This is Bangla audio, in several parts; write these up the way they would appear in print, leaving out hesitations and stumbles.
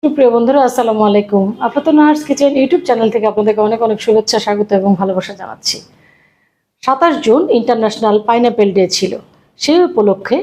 সুপ্রিয় বন্ধুরা, আসসালামু আলাইকুম। আপাতত নার্স কিচেন ইউটিউব চ্যানেল থেকে আপনাদেরকে অনেক অনেক শুভেচ্ছা, স্বাগত এবং ভালোবাসা জানাচ্ছি। 27 জুন ইন্টারন্যাশনাল পাইনঅ্যাপেল ডে ছিল। সেই উপলক্ষে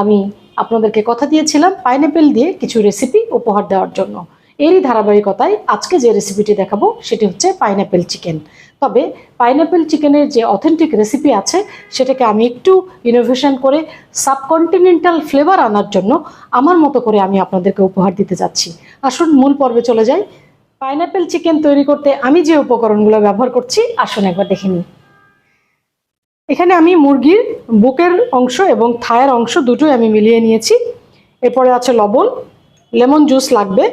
আমি আপনাদেরকে কথা দিয়েছিলাম পাইনঅ্যাপেল দিয়ে কিছু রেসিপি উপহার দেওয়ার জন্য। এরই ধারাবাহিকতায় আজকে যে রেসিপিটি দেখাবো সেটি হচ্ছে পাইনঅ্যাপেল চিকেন। তবে পাইনঅ্যাপেল চিকেনের যে অথেন্টিক রেসিপি আছে সেটাকে আমি একটু ইনোভেশন করে সাবকন্টিনেন্টাল ফ্লেভার আনার জন্য আমার মতো করে আমি আপনাদেরকে উপহার দিতে যাচ্ছি। আসুন মূল পর্বে চলে যাই। পাইনঅ্যাপেল চিকেন তৈরি করতে আমি যে উপকরণগুলো ব্যবহার করছি আসুন একবার দেখে নিই। এখানে আমি মুরগির বুকের অংশ এবং থায়ের অংশ দুটোই আমি মিলিয়ে নিয়েছি। এরপরে আছে লবণ, লেমন জুস লাগবে,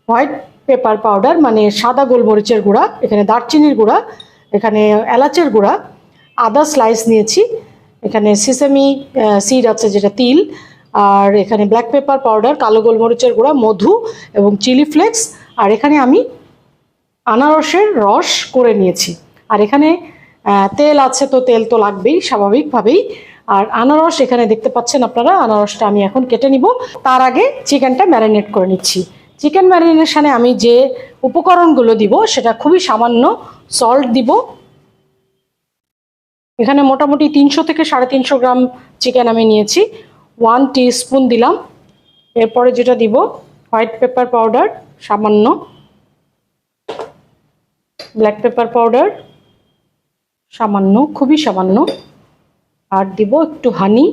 হোয়াইট পেপার পাউডার মানে সাদা গোলমরিচের গুঁড়া, এখানে দারচিনির গুঁড়া, এখানে এলাচের গুঁড়া, আদা স্লাইস নিয়েছি, এখানে সিসেমি সিড আছে যেটা তিল, আর এখানে ব্ল্যাক পেপার পাউডার, কালো গোলমরিচের গুঁড়া, মধু এবং চিলি ফ্লেক্স, আর এখানে আমি আনারসের রস করে নিয়েছি। আর এখানে তেল আছে, তো তেল তো লাগবেই স্বাভাবিকভাবেই। আর আনারস এখানে দেখতে পাচ্ছেন আপনারা, আনারসটা আমি এখন কেটে নিব। তার আগে চিকেনটা ম্যারিনেট করে নিচ্ছি। চিকেন ম্যারিনেশনে আমি যে উপকরণগুলো দিব সেটা খুবই সামান্য। সল্ট দিব, এখানে মোটামুটি 300 থেকে 350 গ্রাম চিকেন আমি নিয়েছি, 1 টিস্পুন দিলাম। এরপরে যেটা দিব হোয়াইট পেপার পাউডার সামান্য, ব্ল্যাক পেপার পাউডার সামান্য, খুবই সামান্য, আর দিব একটু হানি।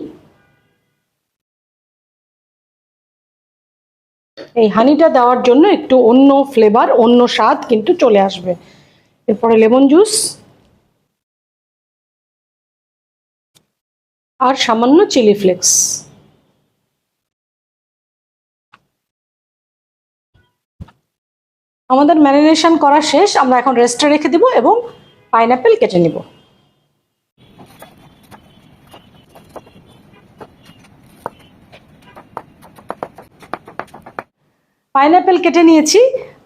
এই হানিটা দেওয়ার জন্য একটু অন্য ফ্লেভার, অন্য স্বাদ কিন্তু চলে আসবে। এরপরে লেমন জুস আর সামান্য চিলি ফ্লেক্স। আমাদের ম্যারিনেশন করা শেষ, আমরা এখন রেস্টে রেখে দিব এবং পাইনঅ্যাপেল কেটে নিব। পাইনঅ্যাপেল কেটে নিয়েছি।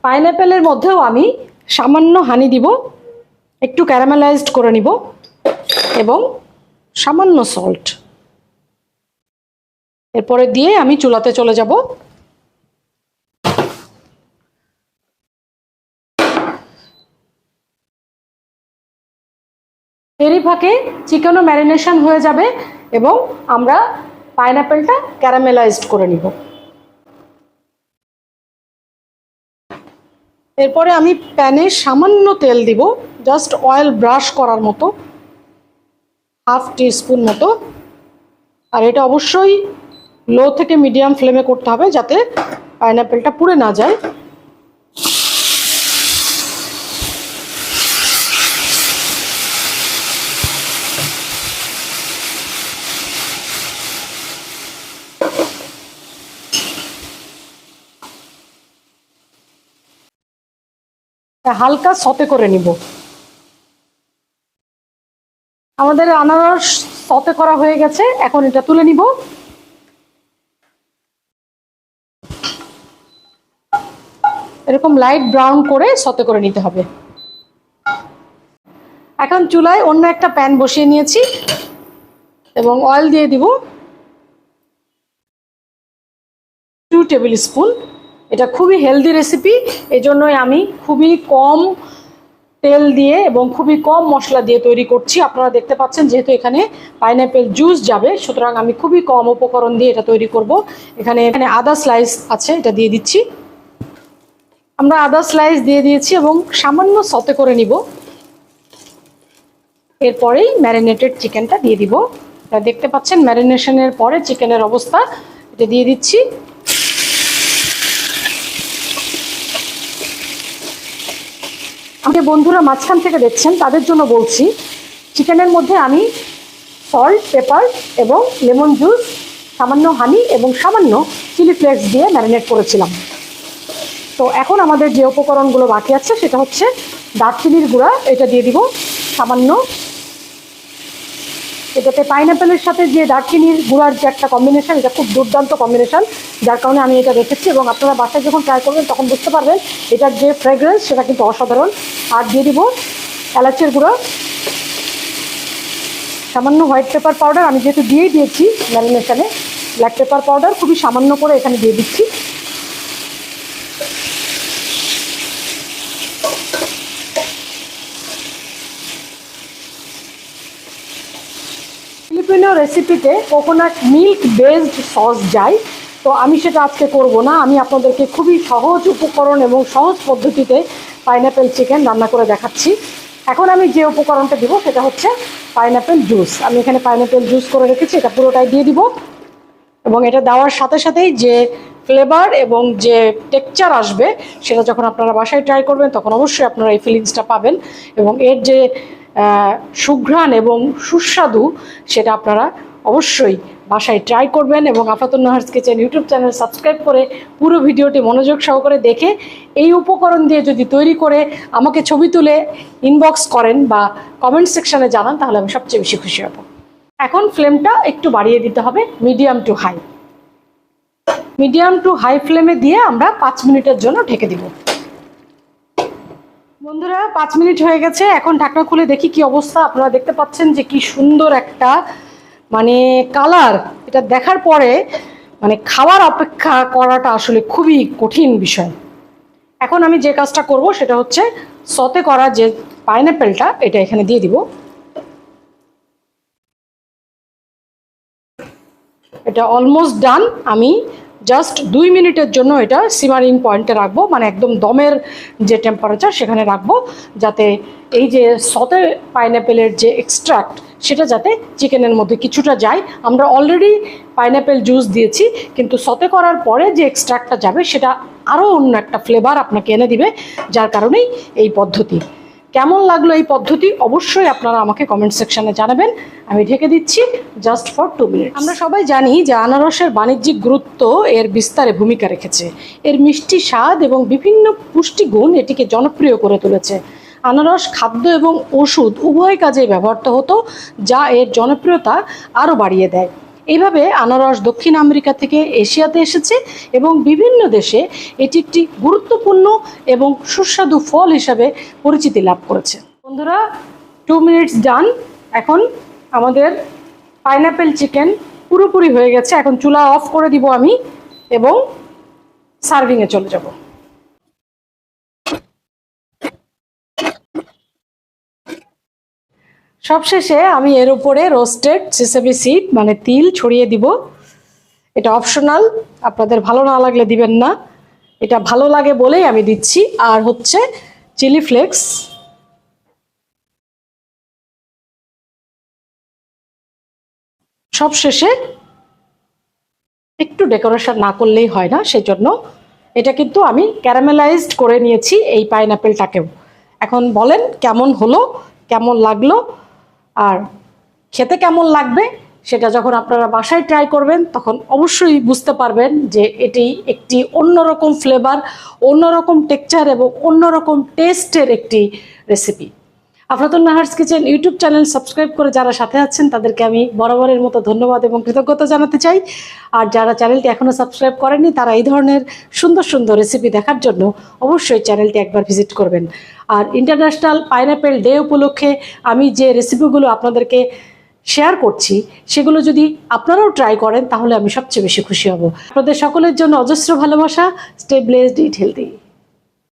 পাইনঅ্যাপেলের মধ্যেও আমি সামান্য হানি দিব, একটু ক্যারামেলাইজড করে নিব এবং সামান্য সল্ট। এরপরে দিয়ে আমি চুলাতে চলে যাব। এরই ফাঁকে চিকেনও ম্যারিনেশন হয়ে যাবে এবং আমরা পাইনঅ্যাপেলটা ক্যারামেলাইজড করে নিব। এরপরে আমি প্যানে সামান্য তেল দিব, জাস্ট অয়েল ব্রাশ করার মতো, 1/2 টিস্পুন মতো। আর এটা অবশ্যই লো থেকে মিডিয়াম ফ্লেমে করতে হবে যাতে পাইনঅ্যাপেলটা পুড়ে না যায়। হালকা সতে করে নিব। আমাদের আনারস সতে করা হয়ে গেছে, এখন এটা তুলে নিব। এরকম লাইট ব্রাউন করে সতে করে নিতে হবে। এখন চুলায় অন্য একটা প্যান বসিয়ে নিয়েছি এবং অয়েল দিয়ে দিব 2 টেবিল স্পুন। এটা খুবই হেলদি রেসিপি, এই জন্যই আমি খুবই কম তেল দিয়ে এবং খুবই কম মশলা দিয়ে তৈরি করছি। আপনারা দেখতে পাচ্ছেন যেহেতু এখানে পাইনঅ্যাপেল জুস যাবে, সুতরাং আমি খুবই কম উপকরণ দিয়ে এটা তৈরি করব। এখানে আদা স্লাইস আছে, এটা দিয়ে দিচ্ছি। আমরা আদা স্লাইস দিয়ে দিয়েছি এবং সামান্য সতে করে নিব। এরপরেই ম্যারিনেটেড চিকেনটা দিয়ে দিব। দেখতে পাচ্ছেন ম্যারিনেশনের পরে চিকেনের অবস্থা, এটা দিয়ে দিচ্ছি। আমাকে বন্ধুরা মাঝখান থেকে দেখছেন তাদের জন্য বলছি, চিকেনের মধ্যে আমি সল্ট, পেপার এবং লেমন জুস, সামান্য হানি এবং সামান্য চিলি ফ্লেক্স দিয়ে ম্যারিনেট করেছিলাম। তো এখন আমাদের যে উপকরণগুলো বাকি আছে সেটা হচ্ছে দারচিনির গুঁড়া, এটা দিয়ে দিব সামান্য। এটাতে পাইনঅ্যাপেলের সাথে যে দারচিনির গুঁড়ার যে একটা কম্বিনেশন, এটা খুব দুর্দান্ত কম্বিনেশন, যার কারণে আমি এটা রেখেছি এবং আপনারা বাসায় যখন ট্রাই করবেন তখন বুঝতে পারবেন এটার যে ফ্রেগ্রেন্স সেটা কিন্তু অসাধারণ। আর দিয়ে দিব এলাচের গুঁড়ো, সামান্য হোয়াইট পেপার পাউডার, আমি যেহেতু দিয়েই দিয়েছি ম্যারিনেশনে, ব্ল্যাক পেপার পাউডার খুবই সামান্য করে এখানে দিয়ে দিচ্ছি। বিভিন্ন রেসিপিতে কোকোনাট মিল্ক বেসড সস যায়, তো আমি সেটা আজকে করব না। আমি আপনাদেরকে খুবই সহজ উপকরণ এবং সহজ পদ্ধতিতে পাইনাপেল চিকেন রান্না করে দেখাচ্ছি। এখন আমি যে উপকরণটা দিব সেটা হচ্ছে পাইনাপেল জুস। আমি এখানে পাইনাপেল জুস করে রেখেছি, এটা পুরোটাই দিয়ে দিব। এবং এটা দেওয়ার সাথে সাথেই যে ফ্লেভার এবং যে টেক্সচার আসবে সেটা যখন আপনারা বাসায় ট্রাই করবেন তখন অবশ্যই আপনারা এই ফিলিংসটা পাবেন। এবং এর যে সুঘ্রাণ এবং সুস্বাদু সেটা আপনারা অবশ্যই বাসায় ট্রাই করবেন। এবং আফাতুন Nahar's kitchen YouTube channel subscribe করে পুরো ভিডিওটি মনোযোগ সহকারে দেখে এই উপকরণ দিয়ে যদি তৈরি করে আমাকে ছবি তুলে ইনবক্স করেন বা কমেন্ট সেকশানে জানান তাহলে আমি সবচেয়ে বেশি খুশি হব। এখন ফ্লেমটা একটু বাড়িয়ে দিতে হবে, medium to high. Medium to high ফ্লেমে দিয়ে আমরা 5 মিনিটের জন্য ঢেকে দিব। বন্ধুরা 5 মিনিট হয়ে গেছে, এখন ঢাকনা খুলে দেখি কি অবস্থা। আপনারা দেখতে পাচ্ছেন যে কি সুন্দর একটা মানে কালার। এটা দেখার পরে মানে খাওয়ার অপেক্ষা করাটা আসলে খুবই কঠিন বিষয়। এখন আমি যে কাজটা করব সেটা হচ্ছে সতে করা যে পাইনাপেলটা এটা এখানে দিয়ে দিব। এটা অলমোস্ট ডান। আমি জাস্ট 2 মিনিটের জন্য এটা সিমারিং পয়েন্টে রাখবো, মানে একদম দমের যে টেম্পারেচার সেখানে রাখবো, যাতে এই যে সতে পাইনাপেলের যে এক্সট্রাক্ট সেটা যাতে চিকেনের মধ্যে কিছুটা যায়। আমরা অলরেডি পাইনাপেল জুস দিয়েছি, কিন্তু সতে করার পরে যে এক্সট্রাক্টটা যাবে সেটা আরও অন্য একটা ফ্লেভার আপনাকে এনে দিবে, যার কারণেই এই পদ্ধতি। কেমন লাগলো এই পদ্ধতি অবশ্যই আপনারা আমাকে কমেন্ট সেকশানে জানাবেন। আমি ঢেকে দিচ্ছি জাস্ট ফর 2 মিনিট। আমরা সবাই জানি যে আনারসের বাণিজ্যিক গুরুত্ব এর বিস্তারে ভূমিকা রেখেছে। এর মিষ্টি স্বাদ এবং বিভিন্ন পুষ্টিগুণ এটিকে জনপ্রিয় করে তুলেছে। আনারস খাদ্য এবং ওষুধ উভয় কাজেই ব্যবহৃত হতো, যা এর জনপ্রিয়তা আরও বাড়িয়ে দেয়। এইভাবে আনারস দক্ষিণ আমেরিকা থেকে এশিয়াতে এসেছে এবং বিভিন্ন দেশে এটি একটি গুরুত্বপূর্ণ এবং সুস্বাদু ফল হিসাবে পরিচিতি লাভ করেছে। বন্ধুরা 2 মিনিটস ডান। এখন আমাদের পাইনাপেল চিকেন পুরোপুরি হয়ে গেছে। এখন চুলা অফ করে দিব আমি এবং সার্ভিংয়ে চলে যাব। সবশেষে আমি এর উপরে রোস্টেড সেসামি সিড মানে তিল ছড়িয়ে দিব। এটা অপশনাল, আপনাদের ভালো না লাগলে দিবেন না, এটা ভালো লাগে বলেই আমি দিচ্ছি। আর হচ্ছে চিলি ফ্লেক্স। সবশেষে একটু ডেকোরেশন না করলেই হয় না, সেজন্য এটা কিন্তু আমি ক্যারামেলাইজড করে নিয়েছি এই পাইনাপেলটাকেও। এখন বলেন কেমন হলো, কেমন লাগলো, আর খেতে কেমন লাগবে সেটা যখন আপনারা বাসায় ট্রাই করবেন তখন অবশ্যই বুঝতে পারবেন যে এটি একটি অন্যরকম ফ্লেভার, অন্যরকম টেক্সচার এবং অন্যরকম টেস্টের একটি recipe. Afatun Nahar's kitchen YouTube channel subscribe করে যারা সাথে আছেন তাদেরকে আমি বরাবরের মতো ধন্যবাদ এবং কৃতজ্ঞতা জানাতে চাই। আর যারা চ্যানেলটি এখনও সাবস্ক্রাইব করেননি তারা এই ধরনের সুন্দর সুন্দর রেসিপি দেখার জন্য অবশ্যই চ্যানেলটি একবার ভিজিট করবেন। আর ইন্টারন্যাশনাল পাইনাপেল ডে উপলক্ষে আমি যে রেসিপিগুলো আপনাদেরকে শেয়ার করছি সেগুলো যদি আপনারাও ট্রাই করেন তাহলে আমি সবচেয়ে বেশি খুশি হব। আপনাদের সকলের জন্য অজস্র ভালোবাসা। স্টে ব্লেসড, ইট হেলদি।